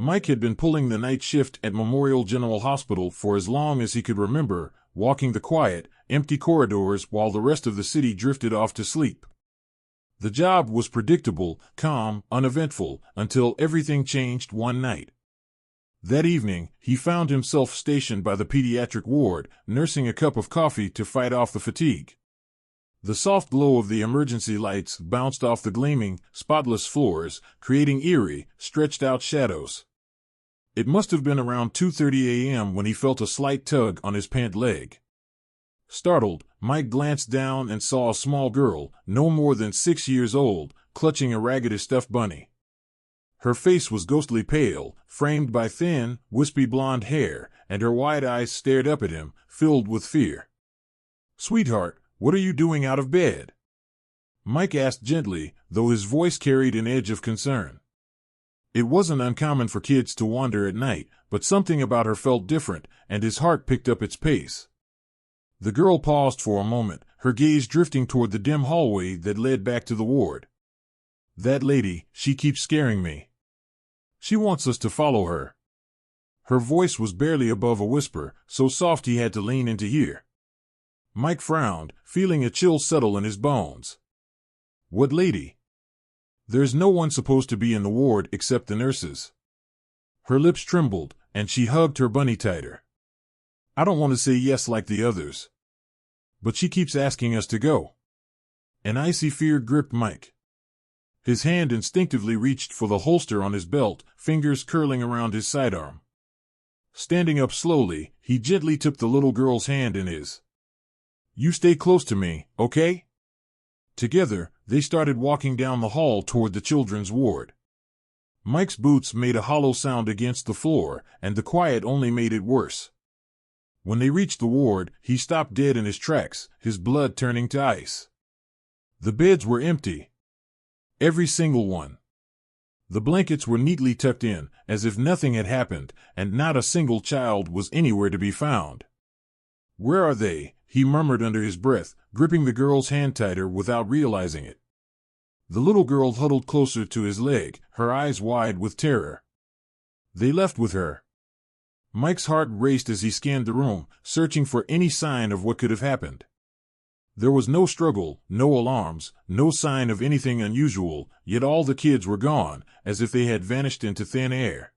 Mike had been pulling the night shift at Memorial General Hospital for as long as he could remember, walking the quiet, empty corridors while the rest of the city drifted off to sleep. The job was predictable, calm, uneventful, until everything changed one night. That evening, he found himself stationed by the pediatric ward, nursing a cup of coffee to fight off the fatigue. The soft glow of the emergency lights bounced off the gleaming, spotless floors, creating eerie, stretched-out shadows. It must have been around 2:30 a.m. when he felt a slight tug on his pant leg. Startled, Mike glanced down and saw a small girl, no more than 6 years old, clutching a ragged stuffed bunny. Her face was ghostly pale, framed by thin, wispy blonde hair, and her wide eyes stared up at him, filled with fear. "Sweetheart, what are you doing out of bed?" Mike asked gently, though his voice carried an edge of concern. It wasn't uncommon for kids to wander at night, but something about her felt different, and his heart picked up its pace. The girl paused for a moment, her gaze drifting toward the dim hallway that led back to the ward. "That lady, she keeps scaring me. She wants us to follow her." Her voice was barely above a whisper, so soft he had to lean in to hear. Mike frowned, feeling a chill settle in his bones. "What lady?" "There's no one supposed to be in the ward except the nurses." Her lips trembled, and she hugged her bunny tighter. "I don't want to say yes like the others. But she keeps asking us to go." An icy fear gripped Mike. His hand instinctively reached for the holster on his belt, fingers curling around his sidearm. Standing up slowly, he gently took the little girl's hand in his. "You stay close to me, okay?" Together, they started walking down the hall toward the children's ward. Mike's boots made a hollow sound against the floor, and the quiet only made it worse. When they reached the ward, he stopped dead in his tracks, his blood turning to ice. The beds were empty. Every single one. The blankets were neatly tucked in, as if nothing had happened, and not a single child was anywhere to be found. "Where are they?" he murmured under his breath, gripping the girl's hand tighter without realizing it. The little girl huddled closer to his leg, her eyes wide with terror. "They left with her." Mike's heart raced as he scanned the room, searching for any sign of what could have happened. There was no struggle, no alarms, no sign of anything unusual, yet all the kids were gone, as if they had vanished into thin air.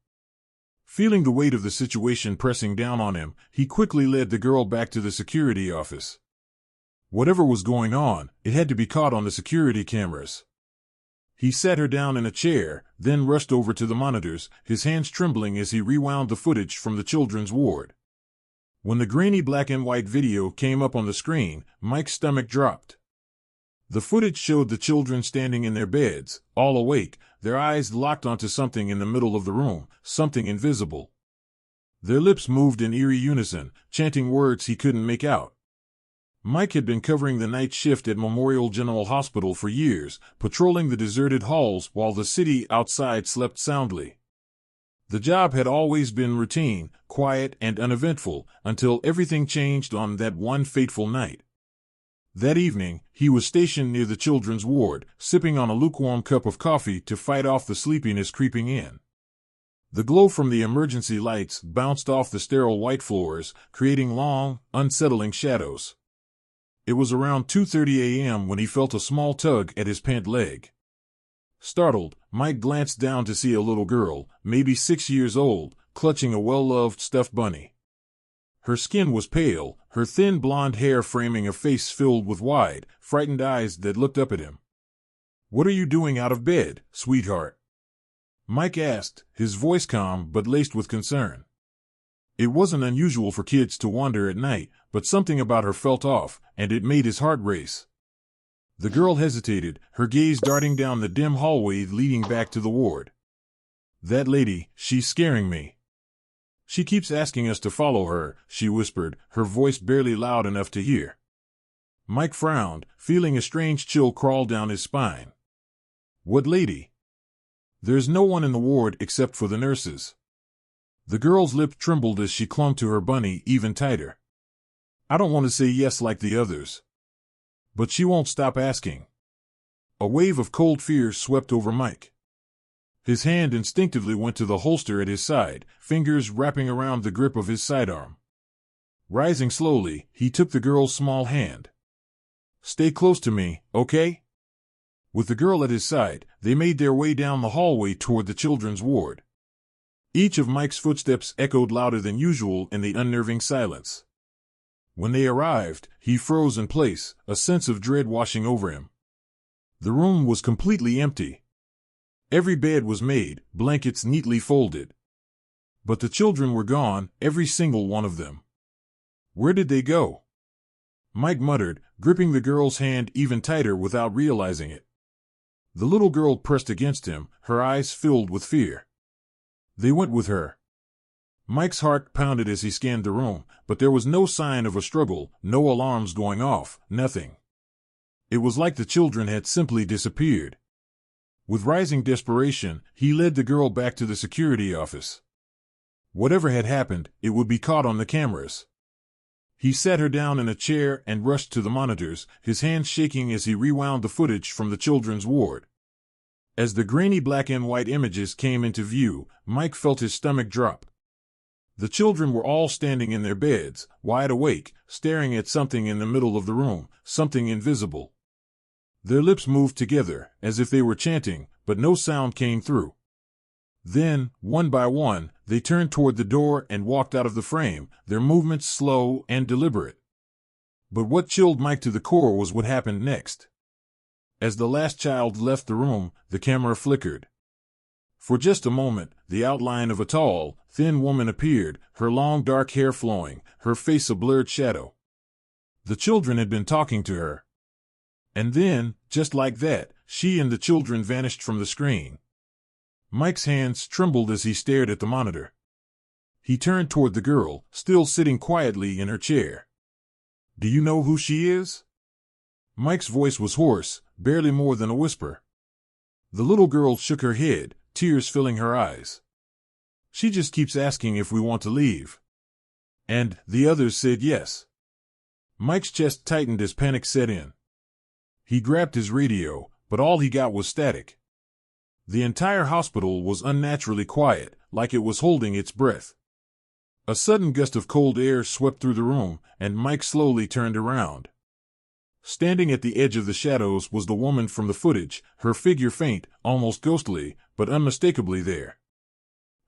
Feeling the weight of the situation pressing down on him, he quickly led the girl back to the security office. Whatever was going on, it had to be caught on the security cameras. He sat her down in a chair, then rushed over to the monitors, his hands trembling as he rewound the footage from the children's ward. When the grainy black and white video came up on the screen, Mike's stomach dropped. The footage showed the children standing in their beds, all awake, their eyes locked onto something in the middle of the room, something invisible. Their lips moved in eerie unison, chanting words he couldn't make out. Mike had been covering the night shift at Memorial General Hospital for years, patrolling the deserted halls while the city outside slept soundly. The job had always been routine, quiet, and uneventful, until everything changed on that one fateful night. That evening, he was stationed near the children's ward, sipping on a lukewarm cup of coffee to fight off the sleepiness creeping in. The glow from the emergency lights bounced off the sterile white floors, creating long, unsettling shadows. It was around 2:30 a.m. when he felt a small tug at his pant leg. Startled, Mike glanced down to see a little girl, maybe 6 years old, clutching a well-loved stuffed bunny. Her skin was pale, her thin blonde hair framing a face filled with wide, frightened eyes that looked up at him. "What are you doing out of bed, sweetheart?" Mike asked, his voice calm but laced with concern. It wasn't unusual for kids to wander at night, but something about her felt off, and it made his heart race. The girl hesitated, her gaze darting down the dim hallway leading back to the ward. "That lady, she's scaring me. She keeps asking us to follow her," she whispered, her voice barely loud enough to hear. Mike frowned, feeling a strange chill crawl down his spine. "What lady?" "There's no one in the ward except for the nurses." The girl's lip trembled as she clung to her bunny even tighter. "I don't want to say yes like the others. But she won't stop asking." A wave of cold fear swept over Mike. His hand instinctively went to the holster at his side, fingers wrapping around the grip of his sidearm. Rising slowly, he took the girl's small hand. "Stay close to me, okay?" With the girl at his side, they made their way down the hallway toward the children's ward. Each of Mike's footsteps echoed louder than usual in the unnerving silence. When they arrived, he froze in place, a sense of dread washing over him. The room was completely empty. Every bed was made, blankets neatly folded. But the children were gone, every single one of them. Where did they go? Mike muttered, gripping the girl's hand even tighter without realizing it. The little girl pressed against him, her eyes filled with fear. They went with her. Mike's heart pounded as he scanned the room, but there was no sign of a struggle, no alarms going off, nothing. It was like the children had simply disappeared. With rising desperation, he led the girl back to the security office. Whatever had happened, it would be caught on the cameras. He sat her down in a chair and rushed to the monitors, his hands shaking as he rewound the footage from the children's ward. As the grainy black and white images came into view, Mike felt his stomach drop. The children were all standing in their beds, wide awake, staring at something in the middle of the room, something invisible. Their lips moved together, as if they were chanting, but no sound came through. Then, one by one, they turned toward the door and walked out of the frame, their movements slow and deliberate. But what chilled Mike to the core was what happened next. As the last child left the room, the camera flickered. For just a moment, the outline of a tall, thin woman appeared, her long dark hair flowing, her face a blurred shadow. The children had been talking to her. And then, just like that, she and the children vanished from the screen. Mike's hands trembled as he stared at the monitor. He turned toward the girl, still sitting quietly in her chair. "Do you know who she is?" Mike's voice was hoarse, barely more than a whisper. The little girl shook her head, tears filling her eyes. "She just keeps asking if we want to leave." And the others said yes. Mike's chest tightened as panic set in. He grabbed his radio, but all he got was static. The entire hospital was unnaturally quiet, like it was holding its breath. A sudden gust of cold air swept through the room, and Mike slowly turned around. Standing at the edge of the shadows was the woman from the footage, her figure faint, almost ghostly, but unmistakably there.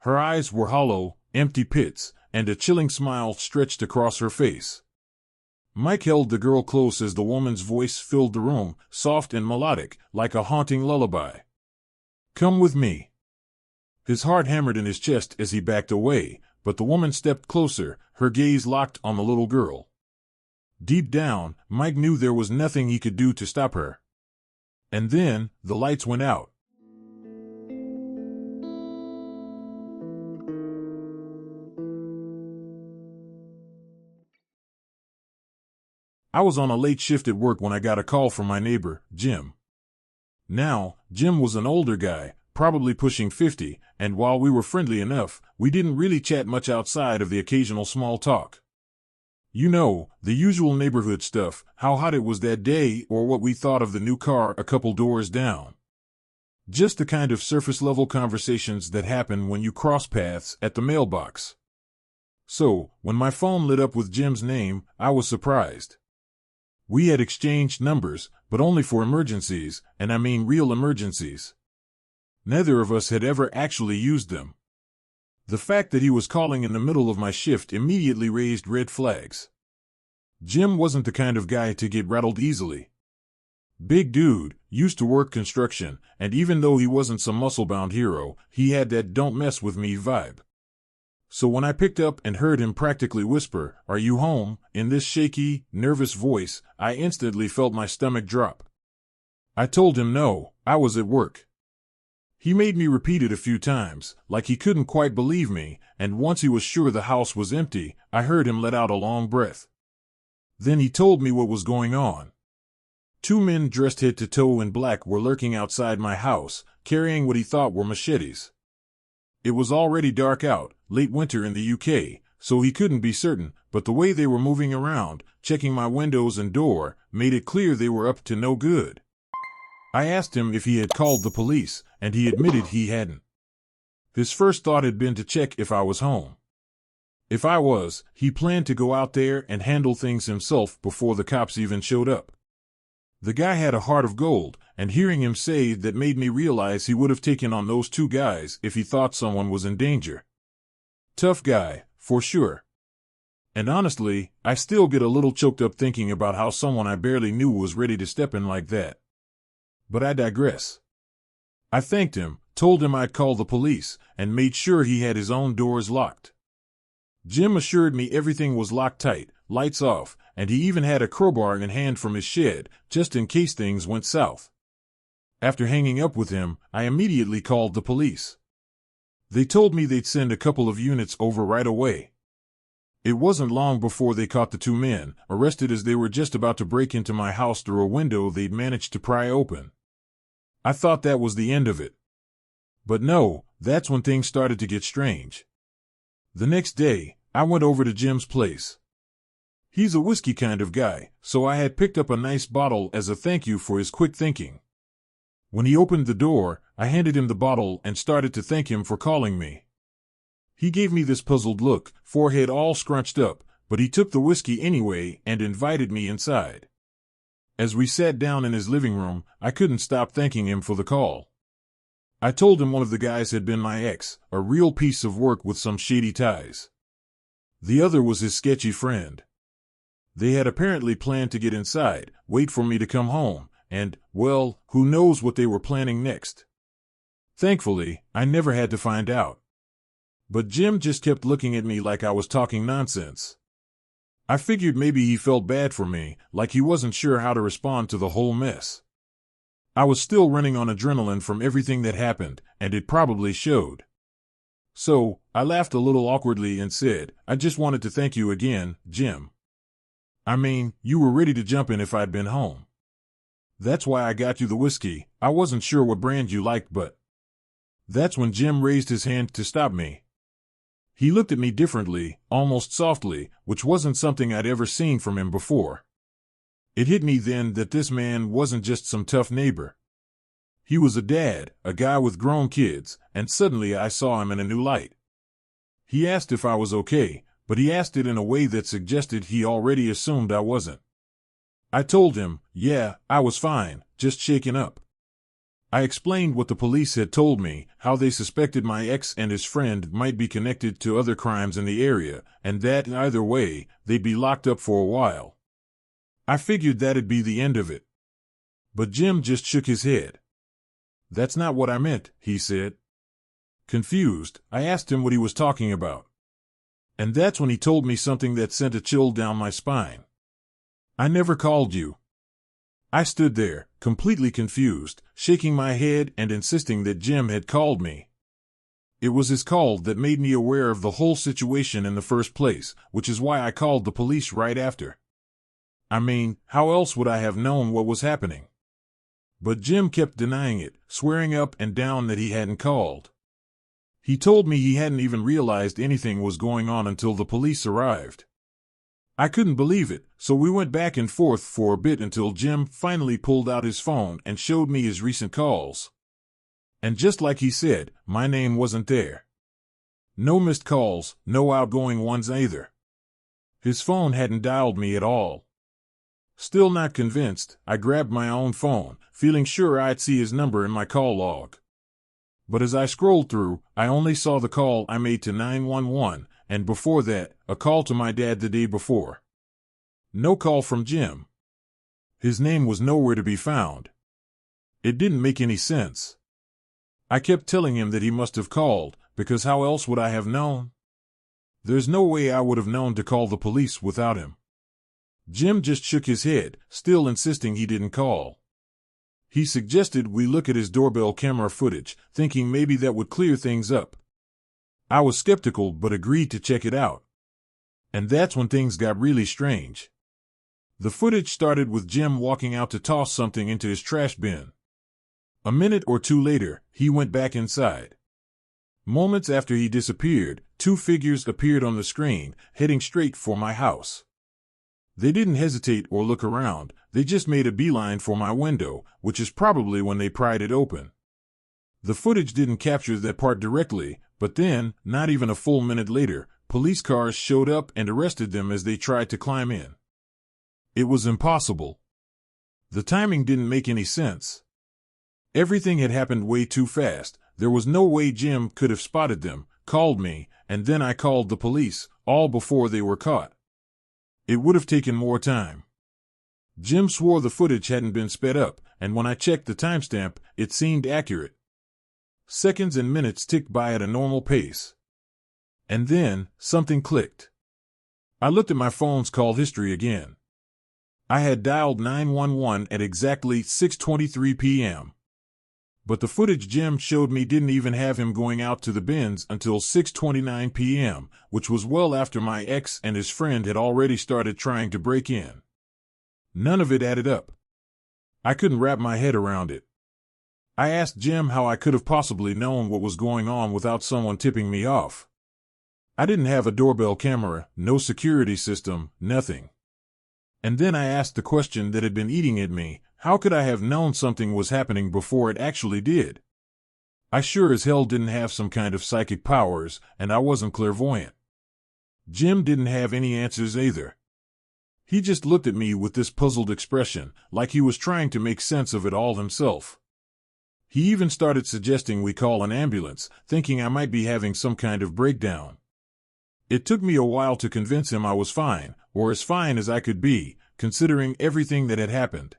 Her eyes were hollow, empty pits, and a chilling smile stretched across her face. Mike held the girl close as the woman's voice filled the room, soft and melodic, like a haunting lullaby. "Come with me." His heart hammered in his chest as he backed away, but the woman stepped closer, her gaze locked on the little girl. Deep down, Mike knew there was nothing he could do to stop her. And then, the lights went out. I was on a late shift at work when I got a call from my neighbor, Jim. Now, Jim was an older guy, probably pushing 50, and while we were friendly enough, we didn't really chat much outside of the occasional small talk. You know, the usual neighborhood stuff, how hot it was that day or what we thought of the new car a couple doors down. Just the kind of surface-level conversations that happen when you cross paths at the mailbox. So, when my phone lit up with Jim's name, I was surprised. We had exchanged numbers, but only for emergencies, and I mean real emergencies. Neither of us had ever actually used them. The fact that he was calling in the middle of my shift immediately raised red flags. Jim wasn't the kind of guy to get rattled easily. Big dude, used to work construction, and even though he wasn't some muscle-bound hero, he had that don't mess with me vibe. So when I picked up and heard him practically whisper, "Are you home?" in this shaky, nervous voice, I instantly felt my stomach drop. I told him no, I was at work. He made me repeat it a few times, like he couldn't quite believe me, and once he was sure the house was empty, I heard him let out a long breath. Then he told me what was going on. 2 men dressed head to toe in black were lurking outside my house, carrying what he thought were machetes. It was already dark out, late winter in the UK, so he couldn't be certain, but the way they were moving around, checking my windows and door, made it clear they were up to no good. I asked him if he had called the police, and he admitted he hadn't. His first thought had been to check if I was home. If I was, he planned to go out there and handle things himself before the cops even showed up. The guy had a heart of gold, and hearing him say that made me realize he would have taken on those two guys if he thought someone was in danger. Tough guy, for sure. And honestly, I still get a little choked up thinking about how someone I barely knew was ready to step in like that. But I digress. I thanked him, told him I'd call the police, and made sure he had his own doors locked. Jim assured me everything was locked tight, lights off, and he even had a crowbar in hand from his shed, just in case things went south. After hanging up with him, I immediately called the police. They told me they'd send a couple of units over right away. It wasn't long before they caught the two men, arrested as they were just about to break into my house through a window they'd managed to pry open. I thought that was the end of it. But no, that's when things started to get strange. The next day, I went over to Jim's place. He's a whiskey kind of guy, so I had picked up a nice bottle as a thank you for his quick thinking. When he opened the door, I handed him the bottle and started to thank him for calling me. He gave me this puzzled look, forehead all scrunched up, but he took the whiskey anyway and invited me inside. As we sat down in his living room, I couldn't stop thanking him for the call. I told him one of the guys had been my ex, a real piece of work with some shady ties. The other was his sketchy friend. They had apparently planned to get inside, wait for me to come home, and, well, who knows what they were planning next. Thankfully, I never had to find out. But Jim just kept looking at me like I was talking nonsense. I figured maybe he felt bad for me, like he wasn't sure how to respond to the whole mess. I was still running on adrenaline from everything that happened, and it probably showed. So, I laughed a little awkwardly and said, "I just wanted to thank you again, Jim. I mean, you were ready to jump in if I'd been home. That's why I got you the whiskey. I wasn't sure what brand you liked, but..." That's when Jim raised his hand to stop me. He looked at me differently, almost softly, which wasn't something I'd ever seen from him before. It hit me then that this man wasn't just some tough neighbor. He was a dad, a guy with grown kids, and suddenly I saw him in a new light. He asked if I was okay, but he asked it in a way that suggested he already assumed I wasn't. I told him, yeah, I was fine, just shaken up. I explained what the police had told me, how they suspected my ex and his friend might be connected to other crimes in the area, and that, either way, they'd be locked up for a while. I figured that'd be the end of it. But Jim just shook his head. "That's not what I meant," he said. Confused, I asked him what he was talking about. And that's when he told me something that sent a chill down my spine. "I never called you." I stood there, completely confused, shaking my head and insisting that Jim had called me. It was his call that made me aware of the whole situation in the first place, which is why I called the police right after. I mean, how else would I have known what was happening? But Jim kept denying it, swearing up and down that he hadn't called. He told me he hadn't even realized anything was going on until the police arrived. I couldn't believe it, so we went back and forth for a bit until Jim finally pulled out his phone and showed me his recent calls. And just like he said, my name wasn't there. No missed calls, no outgoing ones either. His phone hadn't dialed me at all. Still not convinced, I grabbed my own phone, feeling sure I'd see his number in my call log. But as I scrolled through, I only saw the call I made to 911, and before that, a call to my dad the day before. No call from Jim. His name was nowhere to be found. It didn't make any sense. I kept telling him that he must have called, because how else would I have known? There's no way I would have known to call the police without him. Jim just shook his head, still insisting he didn't call. He suggested we look at his doorbell camera footage, thinking maybe that would clear things up. I was skeptical but agreed to check it out. And that's when things got really strange. The footage started with Jim walking out to toss something into his trash bin. A minute or two later, he went back inside. Moments after he disappeared, two figures appeared on the screen, heading straight for my house. They didn't hesitate or look around, they just made a beeline for my window, which is probably when they pried it open. The footage didn't capture that part directly, But then, not even a full minute later, police cars showed up and arrested them as they tried to climb in. It was impossible. The timing didn't make any sense. Everything had happened way too fast. There was no way Jim could have spotted them, called me, and then I called the police, all before they were caught. It would have taken more time. Jim swore the footage hadn't been sped up, and when I checked the timestamp, it seemed accurate. Seconds and minutes ticked by at a normal pace. And then, something clicked. I looked at my phone's call history again. I had dialed 911 at exactly 6:23 p.m. But the footage Jim showed me didn't even have him going out to the bins until 6:29 p.m., which was well after my ex and his friend had already started trying to break in. None of it added up. I couldn't wrap my head around it. I asked Jim how I could have possibly known what was going on without someone tipping me off. I didn't have a doorbell camera, no security system, nothing. And then I asked the question that had been eating at me: how could I have known something was happening before it actually did? I sure as hell didn't have some kind of psychic powers, and I wasn't clairvoyant. Jim didn't have any answers either. He just looked at me with this puzzled expression, like he was trying to make sense of it all himself. He even started suggesting we call an ambulance, thinking I might be having some kind of breakdown. It took me a while to convince him I was fine, or as fine as I could be, considering everything that had happened.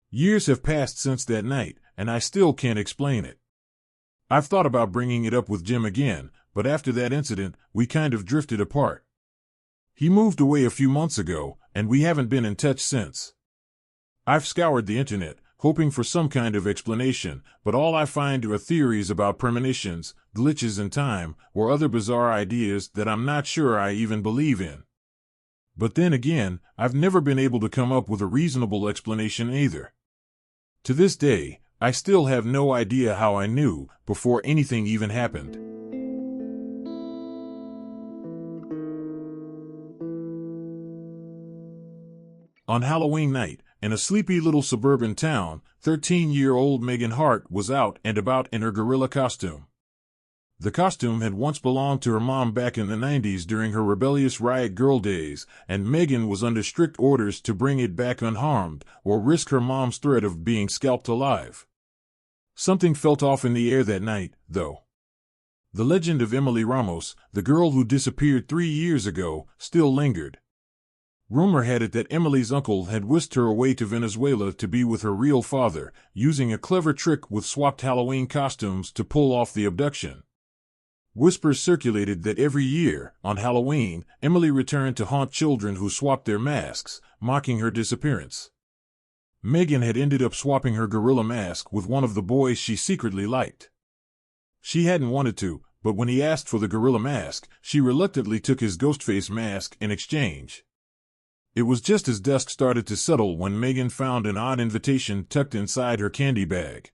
Years have passed since that night, and I still can't explain it. I've thought about bringing it up with Jim again, but after that incident, we kind of drifted apart. He moved away a few months ago, and we haven't been in touch since. I've scoured the internet, hoping for some kind of explanation, but all I find are theories about premonitions, glitches in time, or other bizarre ideas that I'm not sure I even believe in. But then again, I've never been able to come up with a reasonable explanation either. To this day, I still have no idea how I knew before anything even happened. On Halloween night, in a sleepy little suburban town, 13-year-old Megan Hart was out and about in her gorilla costume. The costume had once belonged to her mom back in the 90s during her rebellious riot girl days, and Megan was under strict orders to bring it back unharmed or risk her mom's threat of being scalped alive. Something felt off in the air that night, though. The legend of Emily Ramos, the girl who disappeared 3 years ago, still lingered. Rumor had it that Emily's uncle had whisked her away to Venezuela to be with her real father, using a clever trick with swapped Halloween costumes to pull off the abduction. Whispers circulated that every year, on Halloween, Emily returned to haunt children who swapped their masks, mocking her disappearance. Megan had ended up swapping her gorilla mask with one of the boys she secretly liked. She hadn't wanted to, but when he asked for the gorilla mask, she reluctantly took his Ghostface mask in exchange. It was just as dusk started to settle when Megan found an odd invitation tucked inside her candy bag.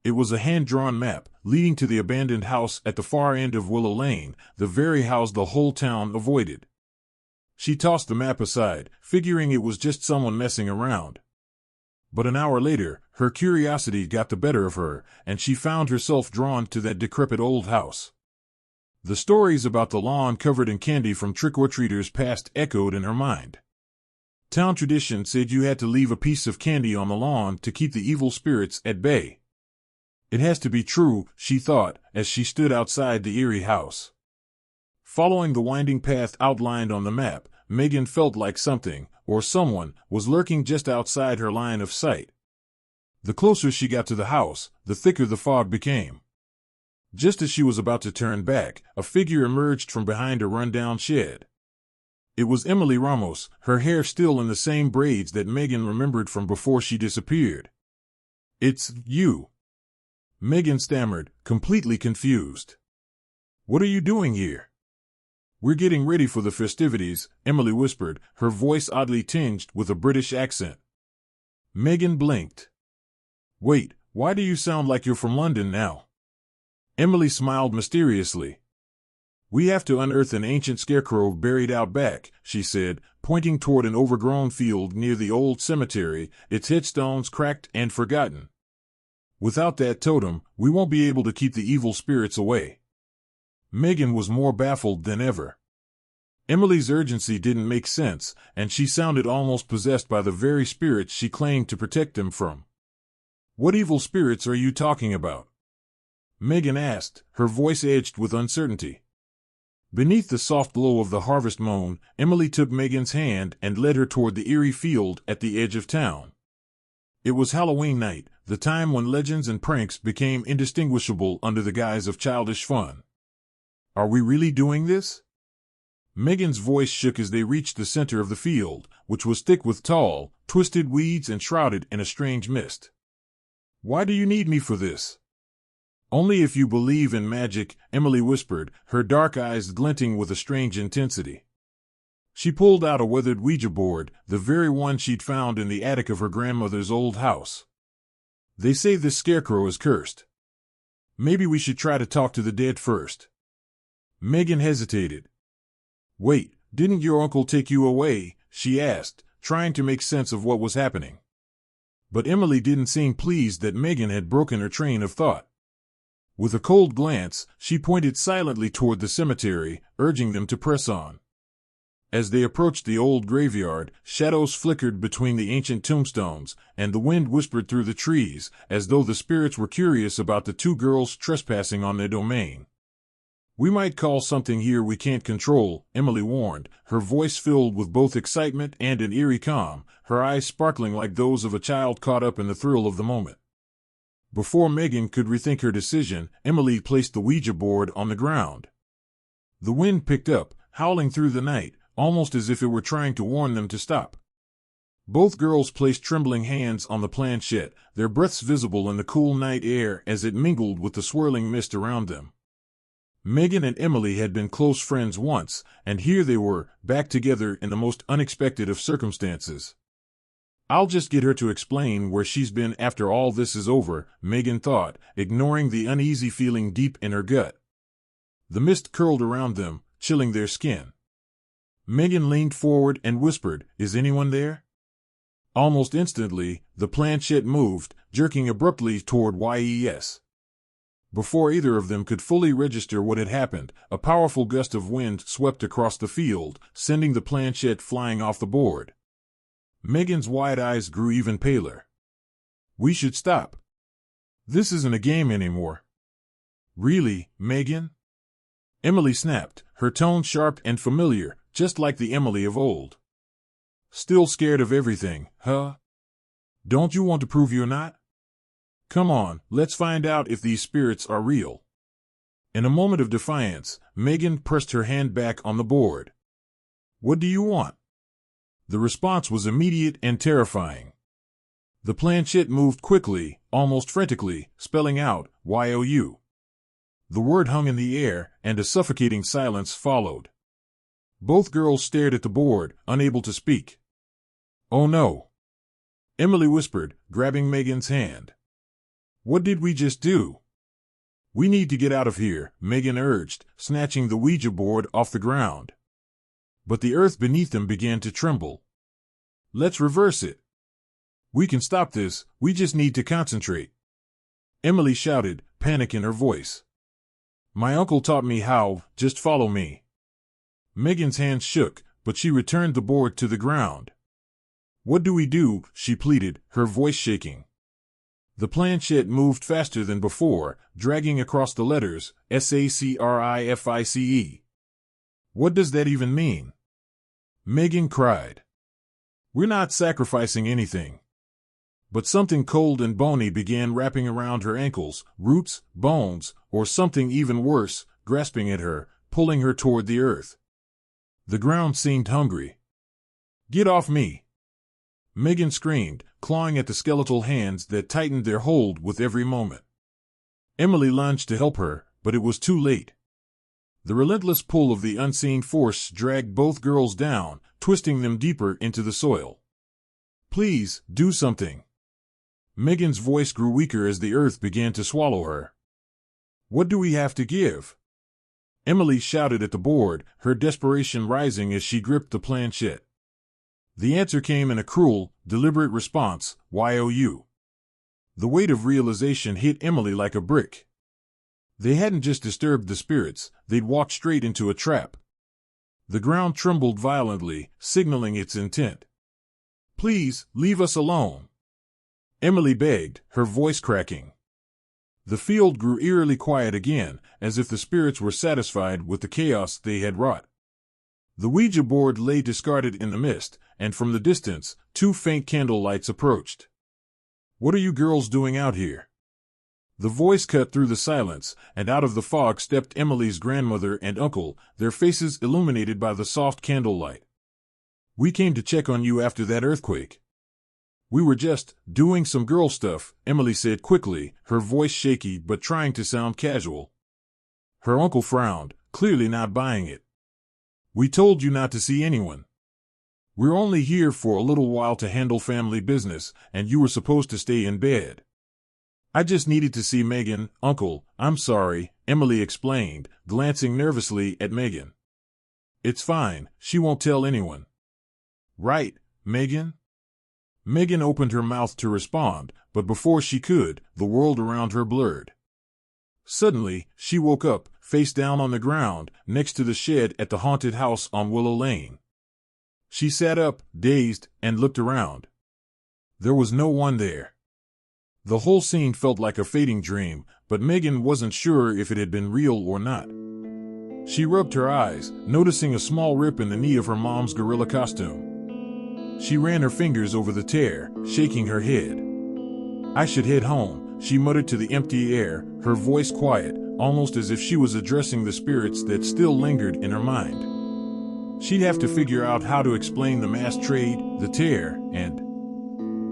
It was a hand-drawn map, leading to the abandoned house at the far end of Willow Lane, the very house the whole town avoided. She tossed the map aside, figuring it was just someone messing around. But an hour later, her curiosity got the better of her, and she found herself drawn to that decrepit old house. The stories about the lawn covered in candy from trick-or-treaters past echoed in her mind. Town tradition said you had to leave a piece of candy on the lawn to keep the evil spirits at bay. It has to be true, she thought, as she stood outside the eerie house. Following the winding path outlined on the map, Megan felt like something, or someone, was lurking just outside her line of sight. The closer she got to the house, the thicker the fog became. Just as she was about to turn back, a figure emerged from behind a rundown shed. It was Emily Ramos, her hair still in the same braids that Megan remembered from before she disappeared. "It's you," Megan stammered, completely confused. "What are you doing here?" "We're getting ready for the festivities," Emily whispered, her voice oddly tinged with a British accent. Megan blinked. "Wait, why do you sound like you're from London now?" Emily smiled mysteriously. "We have to unearth an ancient scarecrow buried out back," she said, pointing toward an overgrown field near the old cemetery, its headstones cracked and forgotten. "Without that totem, we won't be able to keep the evil spirits away." Megan was more baffled than ever. Emily's urgency didn't make sense, and she sounded almost possessed by the very spirits she claimed to protect them from. "What evil spirits are you talking about?" Megan asked, her voice edged with uncertainty. Beneath the soft glow of the harvest moon, Emily took Megan's hand and led her toward the eerie field at the edge of town. It was Halloween night, the time when legends and pranks became indistinguishable under the guise of childish fun. "Are we really doing this?" Megan's voice shook as they reached the center of the field, which was thick with tall, twisted weeds and shrouded in a strange mist. "Why do you need me for this?" "Only if you believe in magic," Emily whispered, her dark eyes glinting with a strange intensity. She pulled out a weathered Ouija board, the very one she'd found in the attic of her grandmother's old house. "They say this scarecrow is cursed. Maybe we should try to talk to the dead first." Megan hesitated. "Wait, didn't your uncle take you away?" she asked, trying to make sense of what was happening. But Emily didn't seem pleased that Megan had broken her train of thought. With a cold glance, she pointed silently toward the cemetery, urging them to press on. As they approached the old graveyard, shadows flickered between the ancient tombstones, and the wind whispered through the trees, as though the spirits were curious about the two girls trespassing on their domain. "We might call something here we can't control," Emily warned, her voice filled with both excitement and an eerie calm, her eyes sparkling like those of a child caught up in the thrill of the moment. Before Megan could rethink her decision, Emily placed the Ouija board on the ground. The wind picked up, howling through the night, almost as if it were trying to warn them to stop. Both girls placed trembling hands on the planchette, their breaths visible in the cool night air as it mingled with the swirling mist around them. Megan and Emily had been close friends once, and here they were, back together in the most unexpected of circumstances. "I'll just get her to explain where she's been after all this is over," Megan thought, ignoring the uneasy feeling deep in her gut. The mist curled around them, chilling their skin. Megan leaned forward and whispered, "Is anyone there?" Almost instantly, the planchette moved, jerking abruptly toward YES. Before either of them could fully register what had happened, a powerful gust of wind swept across the field, sending the planchette flying off the board. Megan's wide eyes grew even paler. "We should stop. This isn't a game anymore." "Really, Megan?" Emily snapped, her tone sharp and familiar, just like the Emily of old. "Still scared of everything, huh? Don't you want to prove you're not? Come on, let's find out if these spirits are real." In a moment of defiance, Megan pressed her hand back on the board. "What do you want?" The response was immediate and terrifying. The planchette moved quickly, almost frantically, spelling out, "YOU." The word hung in the air, and a suffocating silence followed. Both girls stared at the board, unable to speak. "Oh no," Emily whispered, grabbing Megan's hand. "What did we just do?" "We need to get out of here," Megan urged, snatching the Ouija board off the ground. But the earth beneath them began to tremble. "Let's reverse it. We can stop this, we just need to concentrate," Emily shouted, panic in her voice. "My uncle taught me how, just follow me." Megan's hands shook, but she returned the board to the ground. "What do we do?" she pleaded, her voice shaking. The planchette moved faster than before, dragging across the letters, SACRIFICE. "What does that even mean?" Megan cried. "We're not sacrificing anything." But something cold and bony began wrapping around her ankles, roots, bones, or something even worse, grasping at her, pulling her toward the earth. The ground seemed hungry. "Get off me!" Megan screamed, clawing at the skeletal hands that tightened their hold with every moment. Emily lunged to help her, but it was too late. The relentless pull of the unseen force dragged both girls down, twisting them deeper into the soil. "Please, do something." Megan's voice grew weaker as the earth began to swallow her. "What do we have to give?" Emily shouted at the board, her desperation rising as she gripped the planchette. The answer came in a cruel, deliberate response, "YOU." The weight of realization hit Emily like a brick. They hadn't just disturbed the spirits, they'd walked straight into a trap. The ground trembled violently, signaling its intent. "Please, leave us alone," Emily begged, her voice cracking. The field grew eerily quiet again, as if the spirits were satisfied with the chaos they had wrought. The Ouija board lay discarded in the mist, and from the distance, 2 faint candle lights approached. "What are you girls doing out here?" The voice cut through the silence, and out of the fog stepped Emily's grandmother and uncle, their faces illuminated by the soft candlelight. "We came to check on you after that earthquake." "We were just doing some girl stuff," Emily said quickly, her voice shaky but trying to sound casual. Her uncle frowned, clearly not buying it. "We told you not to see anyone. We're only here for a little while to handle family business, and you were supposed to stay in bed." "I just needed to see Megan, Uncle, I'm sorry," Emily explained, glancing nervously at Megan. "It's fine, she won't tell anyone." "Right, Megan?" Megan opened her mouth to respond, but before she could, the world around her blurred. Suddenly, she woke up, face down on the ground, next to the shed at the haunted house on Willow Lane. She sat up, dazed, and looked around. There was no one there. The whole scene felt like a fading dream, but Megan wasn't sure if it had been real or not. She rubbed her eyes, noticing a small rip in the knee of her mom's gorilla costume. She ran her fingers over the tear, shaking her head. "I should head home," she muttered to the empty air, her voice quiet, almost as if she was addressing the spirits that still lingered in her mind. She'd have to figure out how to explain the mass trade, the tear, and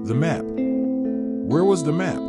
the map. Where was the map?